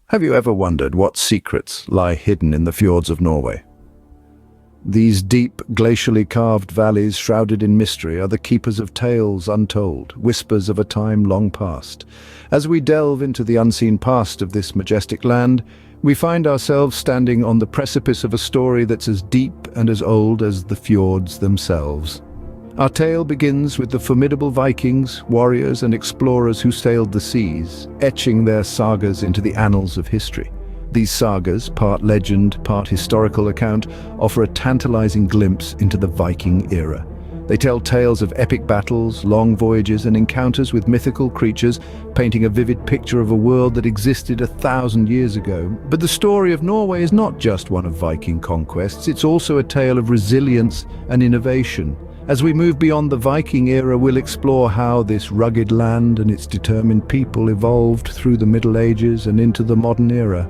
Have you ever wondered what secrets lie hidden in the fjords of Norway? These deep, glacially carved valleys shrouded in mystery are the keepers of tales untold, whispers of a time long past. As we delve into the unseen past of this majestic land, we find ourselves standing on the precipice of a story that's as deep and as old as the fjords themselves. Our tale begins with the formidable Vikings, warriors and explorers who sailed the seas, etching their sagas into the annals of history. These sagas, part legend, part historical account, offer a tantalizing glimpse into the Viking era. They tell tales of epic battles, long voyages and encounters with mythical creatures, painting a vivid picture of a world that existed 1,000 years ago. But the story of Norway is not just one of Viking conquests, it's also a tale of resilience and innovation. As we move beyond the Viking era, we'll explore how this rugged land and its determined people evolved through the Middle Ages and into the modern era.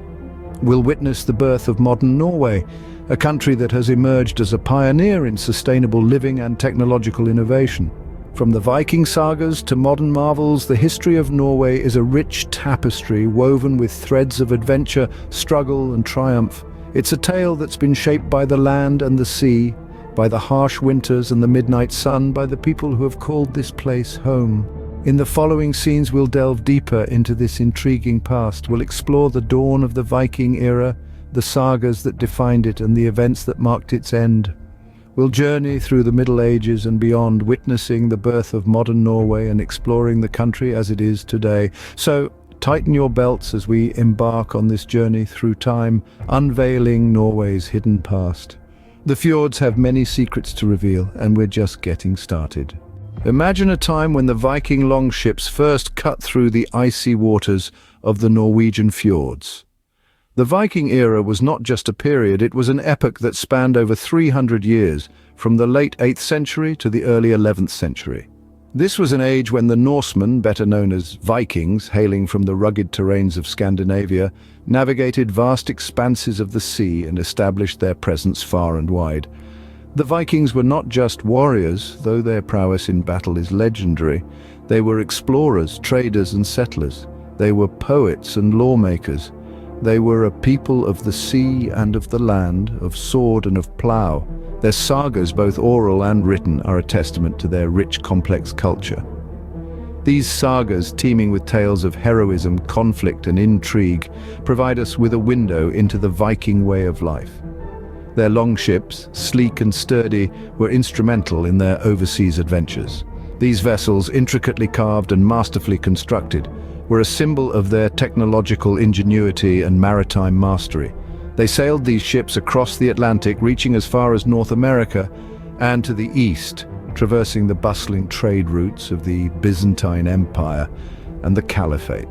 We'll witness the birth of modern Norway, a country that has emerged as a pioneer in sustainable living and technological innovation. From the Viking sagas to modern marvels, the history of Norway is a rich tapestry woven with threads of adventure, struggle and triumph. It's a tale that's been shaped by the land and the sea, by the harsh winters and the midnight sun, by the people who have called this place home. In the following scenes, we'll delve deeper into this intriguing past. We'll explore the dawn of the Viking era, the sagas that defined it and the events that marked its end. We'll journey through the Middle Ages and beyond, witnessing the birth of modern Norway and exploring the country as it is today. So, tighten your belts as we embark on this journey through time, unveiling Norway's hidden past. The fjords have many secrets to reveal, and we're just getting started. Imagine a time when the Viking longships first cut through the icy waters of the Norwegian fjords. The Viking era was not just a period, it was an epoch that spanned over 300 years, from the late 8th century to the early 11th century. This was an age when the Norsemen, better known as Vikings, hailing from the rugged terrains of Scandinavia, navigated vast expanses of the sea and established their presence far and wide. The Vikings were not just warriors, though their prowess in battle is legendary. They were explorers, traders and settlers. They were poets and lawmakers. They were a people of the sea and of the land, of sword and of plough. Their sagas, both oral and written, are a testament to their rich, complex culture. These sagas, teeming with tales of heroism, conflict and intrigue, provide us with a window into the Viking way of life. Their longships, sleek and sturdy, were instrumental in their overseas adventures. These vessels, intricately carved and masterfully constructed, were a symbol of their technological ingenuity and maritime mastery. They sailed these ships across the Atlantic, reaching as far as North America and to the east, traversing the bustling trade routes of the Byzantine Empire and the Caliphate.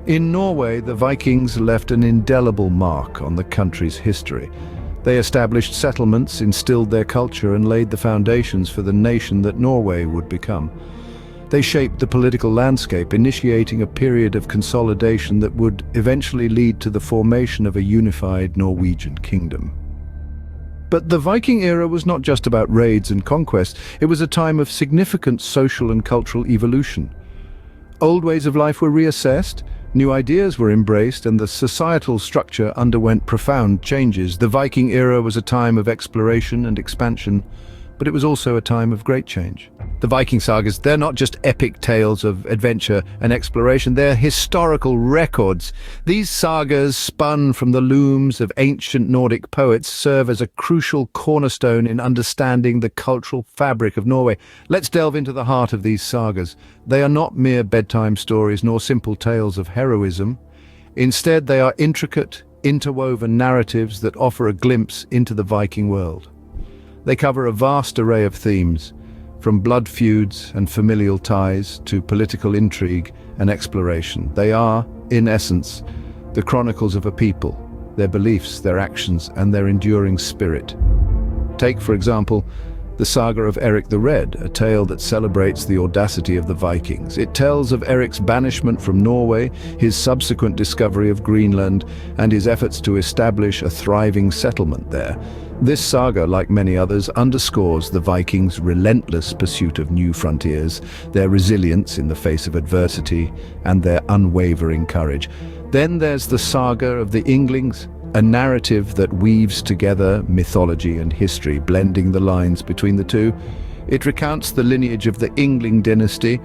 In Norway, the Vikings left an indelible mark on the country's history. They established settlements, instilled their culture, and laid the foundations for the nation that Norway would become. They shaped the political landscape, initiating a period of consolidation that would eventually lead to the formation of a unified Norwegian kingdom. But the Viking era was not just about raids and conquest, it was a time of significant social and cultural evolution. Old ways of life were reassessed, new ideas were embraced, and the societal structure underwent profound changes. The Viking era was a time of exploration and expansion, but it was also a time of great change. The Viking sagas, they're not just epic tales of adventure and exploration, they're historical records. These sagas, spun from the looms of ancient Nordic poets, serve as a crucial cornerstone in understanding the cultural fabric of Norway. Let's delve into the heart of these sagas. They are not mere bedtime stories nor simple tales of heroism. Instead, they are intricate, interwoven narratives that offer a glimpse into the Viking world. They cover a vast array of themes, from blood feuds and familial ties to political intrigue and exploration. They are, in essence, the chronicles of a people, their beliefs, their actions, and their enduring spirit. Take, for example, the saga of Eric the Red, a tale that celebrates the audacity of the Vikings. It tells of Eric's banishment from Norway, his subsequent discovery of Greenland, and his efforts to establish a thriving settlement there. This saga, like many others, underscores the Vikings' relentless pursuit of new frontiers, their resilience in the face of adversity, and their unwavering courage. Then there's the saga of the Inglings, a narrative that weaves together mythology and history, blending the lines between the two. It recounts the lineage of the Yngling dynasty,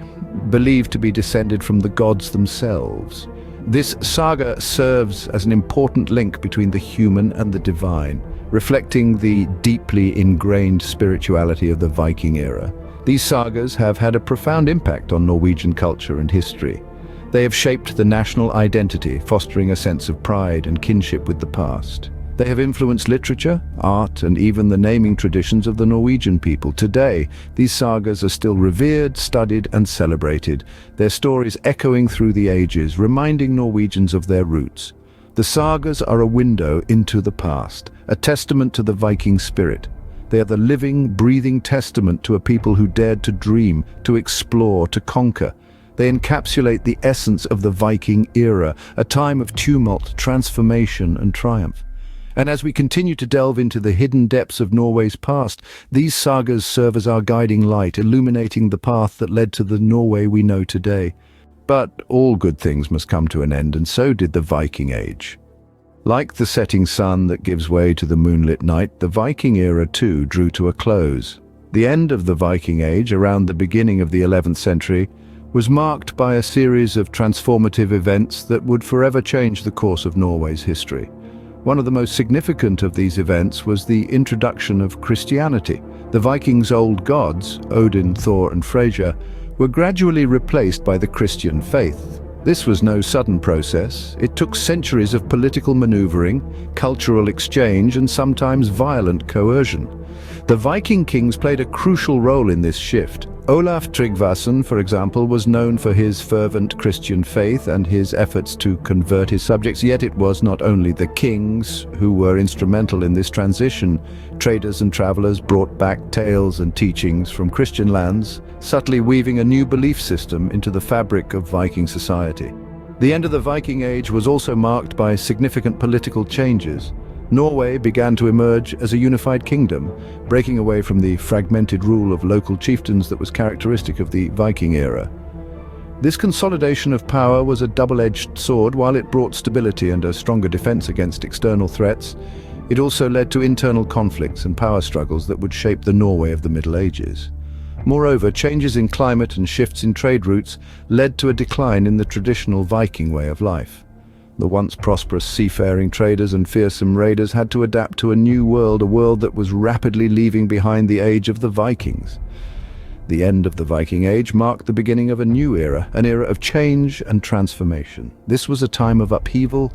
believed to be descended from the gods themselves. This saga serves as an important link between the human and the divine, reflecting the deeply ingrained spirituality of the Viking era. These sagas have had a profound impact on Norwegian culture and history. They have shaped the national identity, fostering a sense of pride and kinship with the past. They have influenced literature, art, and even the naming traditions of the Norwegian people. Today, these sagas are still revered, studied, and celebrated, their stories echoing through the ages, reminding Norwegians of their roots. The sagas are a window into the past, a testament to the Viking spirit. They are the living, breathing testament to a people who dared to dream, to explore, to conquer. They encapsulate the essence of the Viking era, a time of tumult, transformation, and triumph. And as we continue to delve into the hidden depths of Norway's past, these sagas serve as our guiding light, illuminating the path that led to the Norway we know today. But all good things must come to an end, and so did the Viking Age. Like the setting sun that gives way to the moonlit night, the Viking era too drew to a close. The end of the Viking Age, around the beginning of the 11th century, was marked by a series of transformative events that would forever change the course of Norway's history. One of the most significant of these events was the introduction of Christianity. The Vikings' old gods, Odin, Thor, and Freyja, were gradually replaced by the Christian faith. This was no sudden process. It took centuries of political maneuvering, cultural exchange, and sometimes violent coercion. The Viking kings played a crucial role in this shift. Olaf Tryggvason, for example, was known for his fervent Christian faith and his efforts to convert his subjects, yet it was not only the kings who were instrumental in this transition. Traders and travelers brought back tales and teachings from Christian lands, subtly weaving a new belief system into the fabric of Viking society. The end of the Viking Age was also marked by significant political changes. Norway began to emerge as a unified kingdom, breaking away from the fragmented rule of local chieftains that was characteristic of the Viking era. This consolidation of power was a double-edged sword. While it brought stability and a stronger defense against external threats, it also led to internal conflicts and power struggles that would shape the Norway of the Middle Ages. Moreover, changes in climate and shifts in trade routes led to a decline in the traditional Viking way of life. The once prosperous seafaring traders and fearsome raiders had to adapt to a new world, a world that was rapidly leaving behind the age of the Vikings. The end of the Viking Age marked the beginning of a new era, an era of change and transformation. This was a time of upheaval,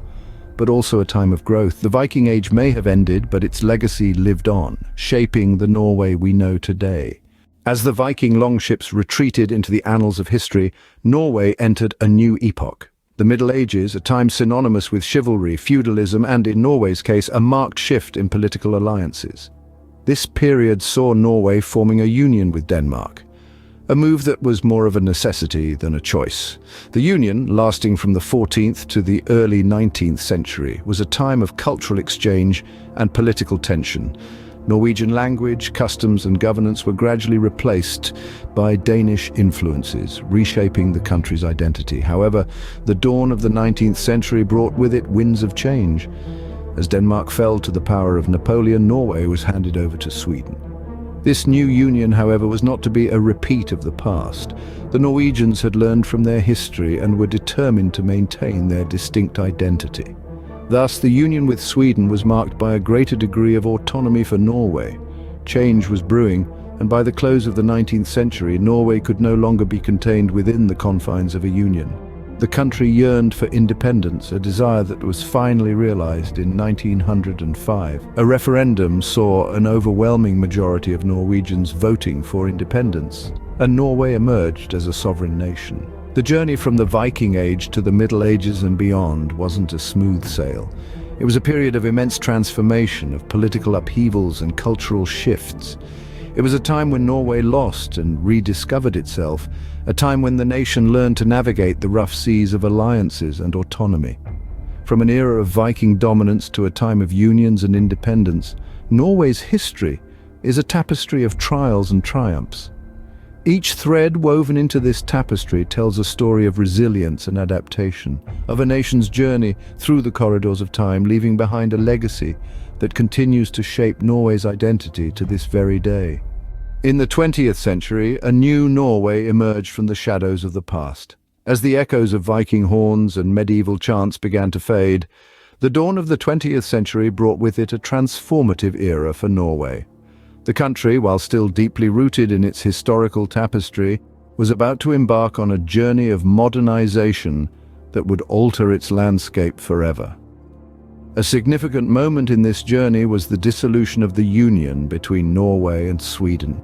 but also a time of growth. The Viking Age may have ended, but its legacy lived on, shaping the Norway we know today. As the Viking longships retreated into the annals of history, Norway entered a new epoch. The Middle Ages, a time synonymous with chivalry, feudalism, and in Norway's case, a marked shift in political alliances. This period saw Norway forming a union with Denmark, a move that was more of a necessity than a choice. The union, lasting from the 14th to the early 19th century, was a time of cultural exchange and political tension. Norwegian language, customs, and governance were gradually replaced by Danish influences, reshaping the country's identity. However, the dawn of the 19th century brought with it winds of change. As Denmark fell to the power of Napoleon, Norway was handed over to Sweden. This new union, however, was not to be a repeat of the past. The Norwegians had learned from their history and were determined to maintain their distinct identity. Thus, the union with Sweden was marked by a greater degree of autonomy for Norway. Change was brewing, and by the close of the 19th century, Norway could no longer be contained within the confines of a union. The country yearned for independence, a desire that was finally realized in 1905. A referendum saw an overwhelming majority of Norwegians voting for independence, and Norway emerged as a sovereign nation. The journey from the Viking Age to the Middle Ages and beyond wasn't a smooth sail. It was a period of immense transformation, of political upheavals and cultural shifts. It was a time when Norway lost and rediscovered itself, a time when the nation learned to navigate the rough seas of alliances and autonomy. From an era of Viking dominance to a time of unions and independence, Norway's history is a tapestry of trials and triumphs. Each thread woven into this tapestry tells a story of resilience and adaptation, of a nation's journey through the corridors of time, leaving behind a legacy that continues to shape Norway's identity to this very day. In the 20th century, a new Norway emerged from the shadows of the past. As the echoes of Viking horns and medieval chants began to fade, the dawn of the 20th century brought with it a transformative era for Norway. The country, while still deeply rooted in its historical tapestry, was about to embark on a journey of modernization that would alter its landscape forever. A significant moment in this journey was the dissolution of the union between Norway and Sweden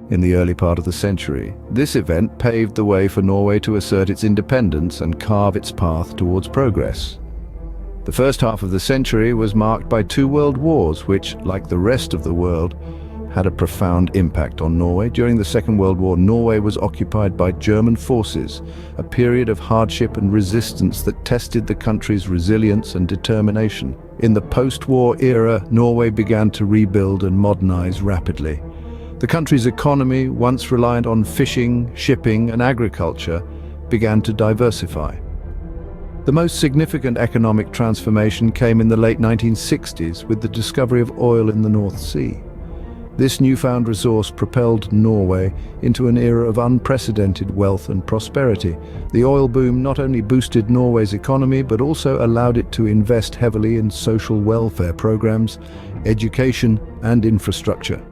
in the early part of the century. This event paved the way for Norway to assert its independence and carve its path towards progress. The first half of the century was marked by two world wars which, like the rest of the world, had a profound impact on Norway. During the Second World War, Norway was occupied by German forces, a period of hardship and resistance that tested the country's resilience and determination. In the post-war era, Norway began to rebuild and modernize rapidly. The country's economy, once reliant on fishing, shipping, and agriculture, began to diversify. The most significant economic transformation came in the late 1960s with the discovery of oil in the North Sea. This newfound resource propelled Norway into an era of unprecedented wealth and prosperity. The oil boom not only boosted Norway's economy but also allowed it to invest heavily in social welfare programs, education, and infrastructure.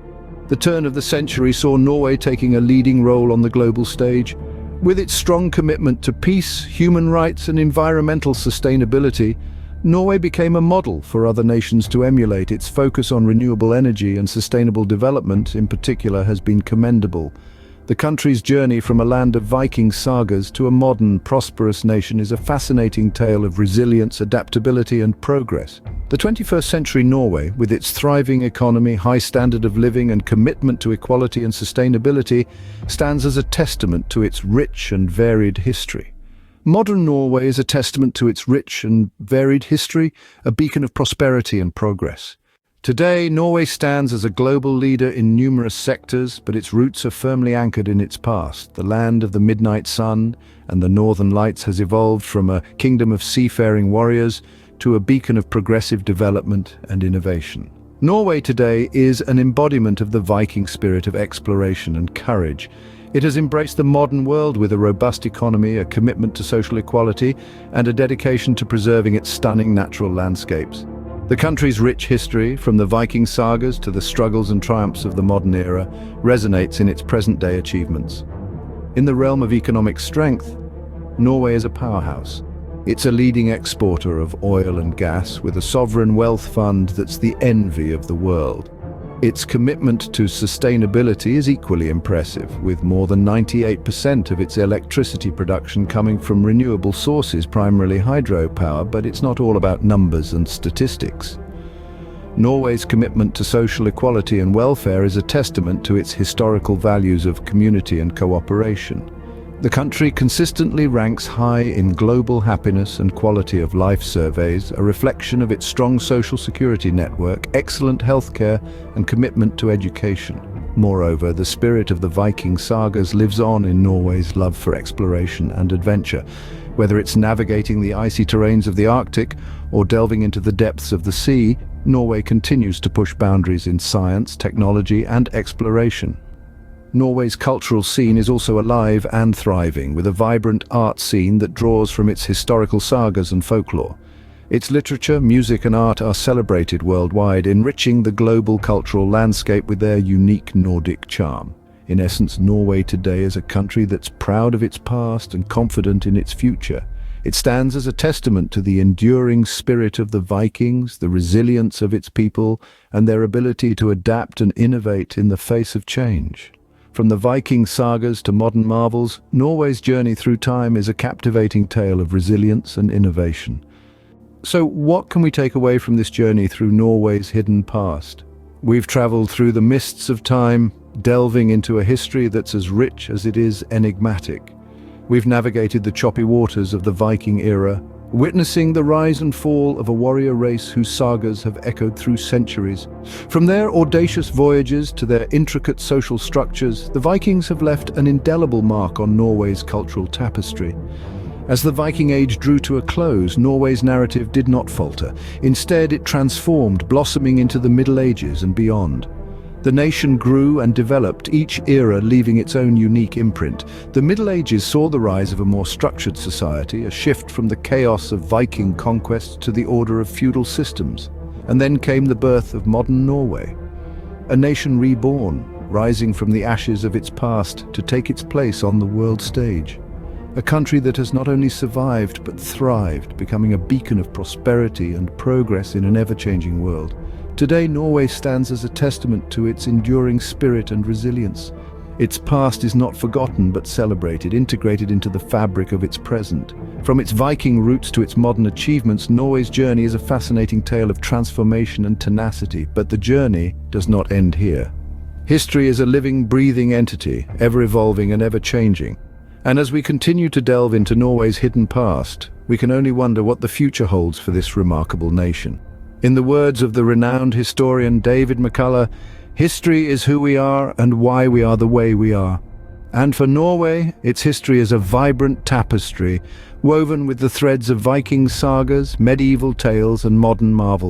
The turn of the century saw Norway taking a leading role on the global stage. With its strong commitment to peace, human rights, and environmental sustainability, Norway became a model for other nations to emulate. Its focus on renewable energy and sustainable development, in particular, has been commendable. The country's journey from a land of Viking sagas to a modern, prosperous nation is a fascinating tale of resilience, adaptability, and progress. The 21st century Norway, with its thriving economy, high standard of living, and commitment to equality and sustainability, stands as a testament to its rich and varied history. Modern Norway is a testament to its rich and varied history, a beacon of prosperity and progress. Today, Norway stands as a global leader in numerous sectors, but its roots are firmly anchored in its past. The land of the midnight sun and the northern lights has evolved from a kingdom of seafaring warriors to a beacon of progressive development and innovation. Norway today is an embodiment of the Viking spirit of exploration and courage. It has embraced the modern world with a robust economy, a commitment to social equality, and a dedication to preserving its stunning natural landscapes. The country's rich history, from the Viking sagas to the struggles and triumphs of the modern era, resonates in its present-day achievements. In the realm of economic strength, Norway is a powerhouse. It's a leading exporter of oil and gas, with a sovereign wealth fund that's the envy of the world. Its commitment to sustainability is equally impressive, with more than 98% of its electricity production coming from renewable sources, primarily hydropower, but it's not all about numbers and statistics. Norway's commitment to social equality and welfare is a testament to its historical values of community and cooperation. The country consistently ranks high in global happiness and quality of life surveys, a reflection of its strong social security network, excellent healthcare, and commitment to education. Moreover, the spirit of the Viking sagas lives on in Norway's love for exploration and adventure. Whether it's navigating the icy terrains of the Arctic or delving into the depths of the sea, Norway continues to push boundaries in science, technology, and exploration. Norway's cultural scene is also alive and thriving, with a vibrant art scene that draws from its historical sagas and folklore. Its literature, music, and art are celebrated worldwide, enriching the global cultural landscape with their unique Nordic charm. In essence, Norway today is a country that's proud of its past and confident in its future. It stands as a testament to the enduring spirit of the Vikings, the resilience of its people, and their ability to adapt and innovate in the face of change. From the Viking sagas to modern marvels, Norway's journey through time is a captivating tale of resilience and innovation. So what can we take away from this journey through Norway's hidden past? We've traveled through the mists of time, delving into a history that's as rich as it is enigmatic. We've navigated the choppy waters of the Viking era, witnessing the rise and fall of a warrior race whose sagas have echoed through centuries. From their audacious voyages to their intricate social structures, the Vikings have left an indelible mark on Norway's cultural tapestry. As the Viking Age drew to a close, Norway's narrative did not falter. Instead, it transformed, blossoming into the Middle Ages and beyond. The nation grew and developed, each era leaving its own unique imprint. The Middle Ages saw the rise of a more structured society, a shift from the chaos of Viking conquests to the order of feudal systems. And then came the birth of modern Norway, a nation reborn, rising from the ashes of its past to take its place on the world stage. A country that has not only survived but thrived, becoming a beacon of prosperity and progress in an ever-changing world. Today, Norway stands as a testament to its enduring spirit and resilience. Its past is not forgotten but celebrated, integrated into the fabric of its present. From its Viking roots to its modern achievements, Norway's journey is a fascinating tale of transformation and tenacity, but the journey does not end here. History is a living, breathing entity, ever-evolving and ever-changing. And as we continue to delve into Norway's hidden past, we can only wonder what the future holds for this remarkable nation. In the words of the renowned historian David McCullough, history is who we are and why we are the way we are. And for Norway, its history is a vibrant tapestry, woven with the threads of Viking sagas, medieval tales, and modern marvels.